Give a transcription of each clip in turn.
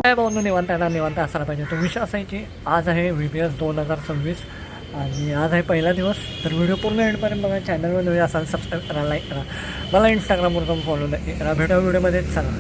काय भाऊ निवांत असायला पाहिजे. तो विषय असायची आज आहे VBS 2026 आणि आज आहे पहिला दिवस. तर व्हिडिओ पूर्ण एंडपर्यंत बघा. चॅनलवर नवीन असाल सबस्क्राईब करा, लाईक करा, मला इंस्टाग्रामवर जाऊन फॉलो करा. भेटा व्हिडिओमध्ये. चला.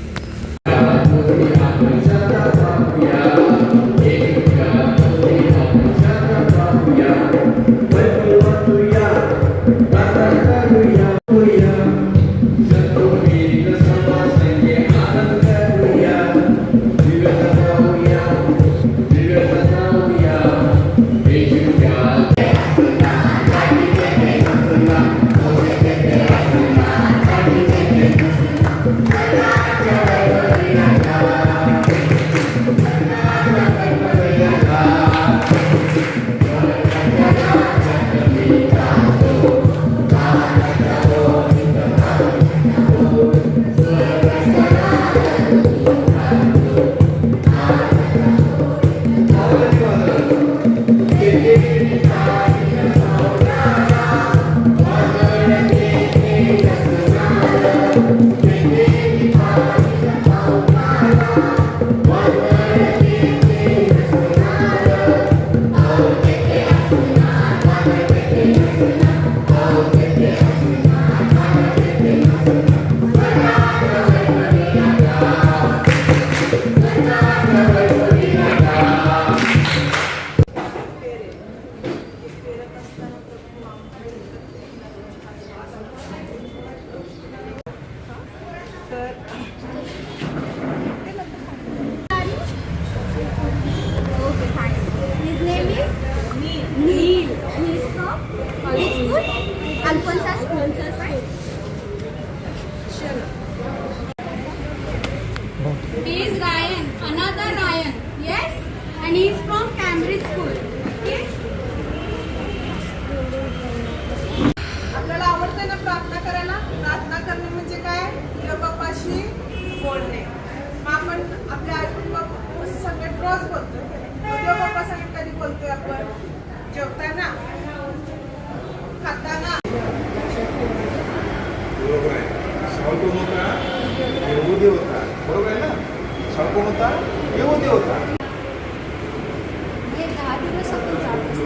He is Ryan, another Ryan. Yes, and he is from Cambridge School. Okay. आपल्याला आवडते ना प्रार्थना करायला. प्रार्थना करणे म्हणजे काय? देव बाप्पाशी बोलणे. मग आपण आपल्या आई बाप्पा संगत रोज बोलतोय. देव बाप्पा संगत कधी बोलतोय आपण? जेवताना, खाताना. बरोबर आहे. सवाल कोण होता? यहुदी होता. बरोबर आहे ना? सवाल कोण होता? यहुदी होता. हे 10 दिवस आपण जात असतो.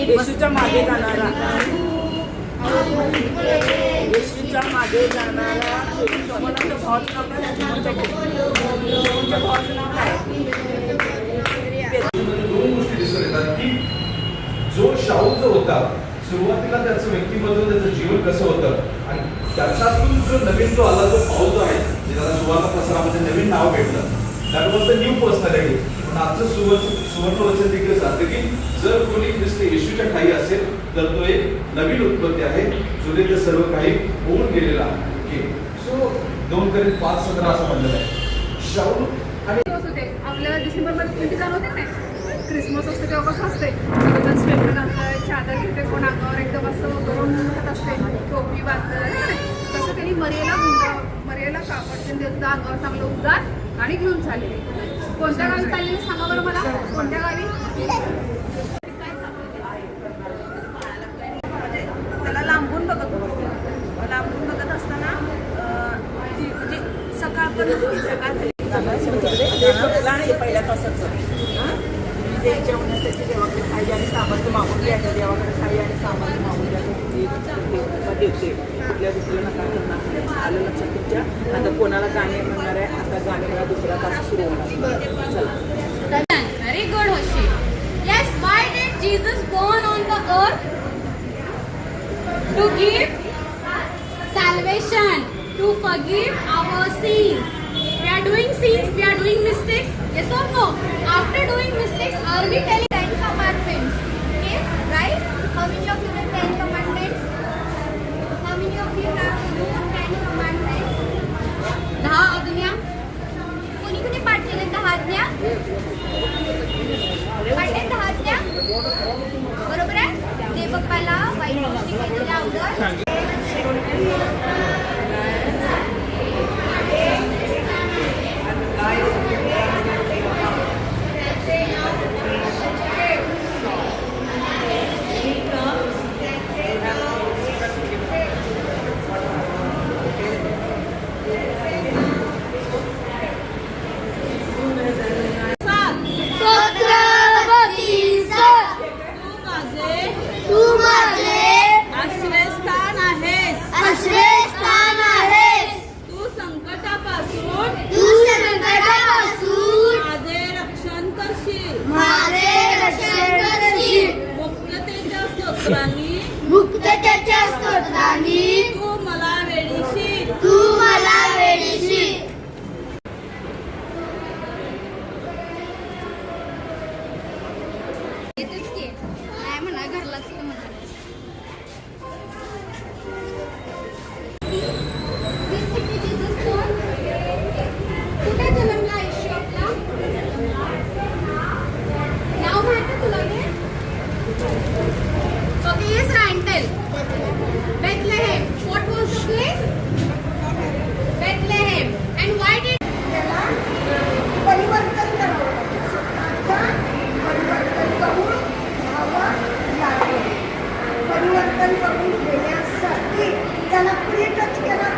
येशूच्या मागे जाणारा, येशूच्या मागे जाणारा कोणाचं भावच नाव काय? दोन गोष्टी दिसून येतात की जो शाहू जो होता सुरुवातीला त्याचं व्यक्तिमत्व, त्याचं जीवन कसं होतं आणि त्याच्यातून जो नवीन जो आला, जो पाऊल जो आहे, जे त्याला सुवार्ता प्रसारामध्ये नवीन नाव भेटलं, that was the new personality. पण आजचं सुवर्ण वचन देखील सांगतं की जर कोणी ख्रिस्त येशूच्या ठाई असेल तर तो एक नवीन उत्पत्ती आहे. जुने ते सर्व काही होऊन गेलेला आहे. सो 2 Corinthians 5:17 असं म्हणलेलं आहे. शाऊल आणि आपल्याला डिसेंबरमध्ये किती जाणवते नाही. क्रिसमस असते तेव्हा कसं असते, सगळं स्वेटर घालतं, चादर घेते, कोण अंगावर एकदम असं गरम घालत असते, टोपी बांधतं. तसं त्यांनी मरियाला कापड देतं, अंगावर चांगलं उद्गार आणि घेऊन चालले. कोणत्या गावी चाललेले सांगा बरं मला. कोणत्या गावी? त्याला लांबून बघत होतो. लांबून बघत असताना म्हणजे सकाळ पहिल्या तासाचं जेवणासाठी देवाकडे साई आणि सामर्थ्य मागून घ्यायचं. देवाकडे साई आणि सामर्थ्य मागून घ्यायचं देते. कुठल्या दुसऱ्या नका करणार. आलं लक्षात तुमच्या. आता कोणाला गाणे म्हणणार आहे, आता गाणे दुसरा तास सुरू होणार. Very good, Hoshi. Yes, why did Jesus born on the earth? To give salvation, to forgive our sins. We are doing sins, we are doing mistakes. Yes or no? After doing mistakes, are we telling 10 commandments? Okay, right? How many of you know 10 commandments? How many of you have to do 10 commandments? 10 आज्ञा. कोणी कोणी पाठ केले 10 आज्ञा? पाठ 10 आज्ञा? काही गोष्टी केलेल्या अगोदर तू माझे आश्रयस्थान आहेस. तू संकटापासून माझे रक्षण करशील. मुक्ततेच्या स्तोत्रांनी तू मला वेडीशील. नाही म्हणा घरलाच कुठे जन्मला आयुष्य आपला नाव माहिती तुला हे ओके येस रांटेल Bethlehem. What was the place? Bethlehem. And why did परिवर्तन करावं परिवर्तन करून व्हावं लागेल. परिवर्तन करून घेण्यासाठी त्याला प्रेरित केला.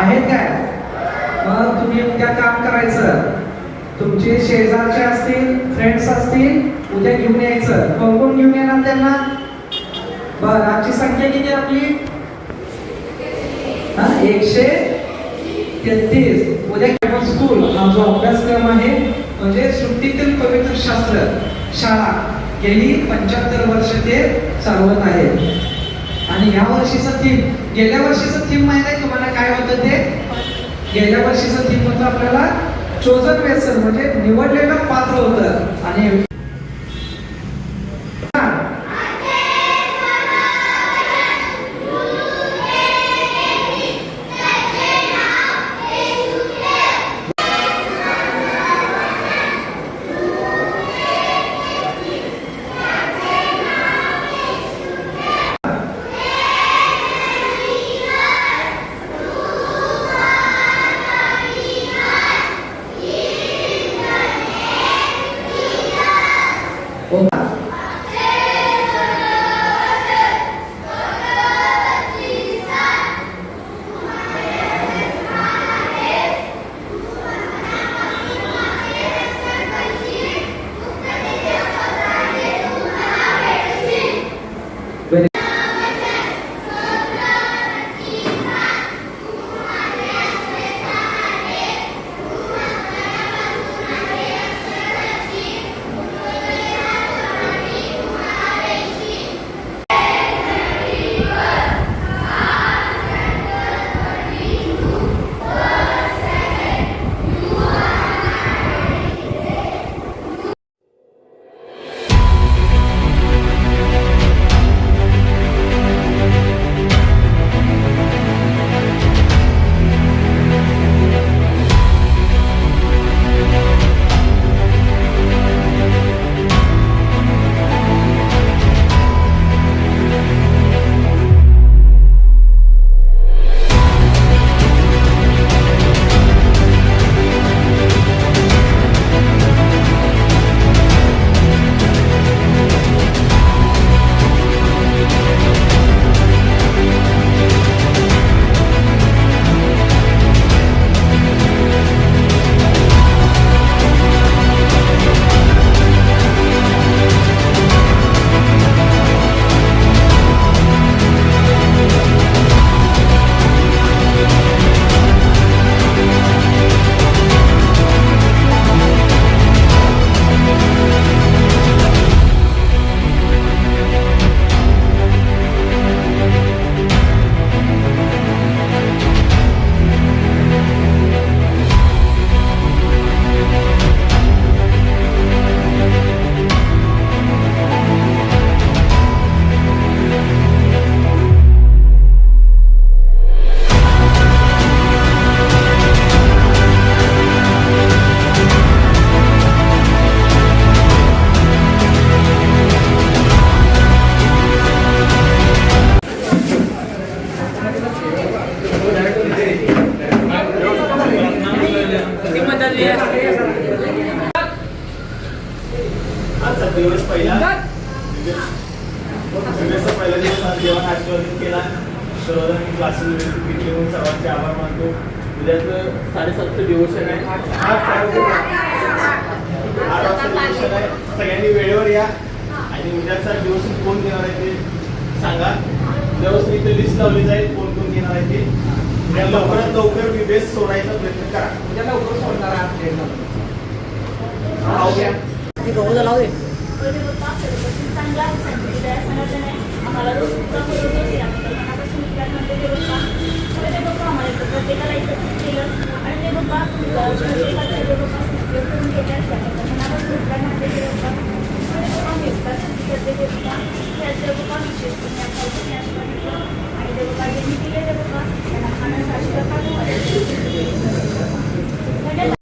आहेत काय? मग तुम्ही उद्या काम करायचं. तुमचे शेजारचे असतील, फ्रेंड्स असतील, उद्या घेऊन यायचं. कोण कोण घेऊन येणार त्यांना? बरं, आजची संख्या किती आपली? 133. उद्या केवळ स्कूल हा जो अभ्यासक्रम आहे म्हणजे सुट्टीतील पवित्र शास्त्र शाळा गेली 75 वर्ष ते चालवत आहेत. आणि या वर्षीचं थीम, गेल्या वर्षीचं थीम माहिती आहे तुम्हाला काय होतं ते? गेल्या वर्षीचं थीम होतं आपल्याला चोजन वेसल म्हणजे निवडलेलं पात्र होतं. आणि आजचा दिवस पहिला दिवस आज जेवण आशीर्वादित केला. सर्वजण क्लासेस घेतले म्हणून सर्वांचे आभार मानतो. उद्याचं 7:30चं डिवोशन आहे. 8 वाजता डिवोशन आहे. सगळ्यांनी वेळेवर या. आणि उद्याचा डिवोशन कोण घेणार आहे ते सांगा. व्यवस्थित इथे लिस्ट लावली जाईल कोण कोण घेणार आहे ते. लवकरात लवकर विवेस सोडायचा प्रयत्न करा. उद्या लवकर सोडणार आहे. आम्हाला प्रत्येकाला एकत्र केलं आणि ते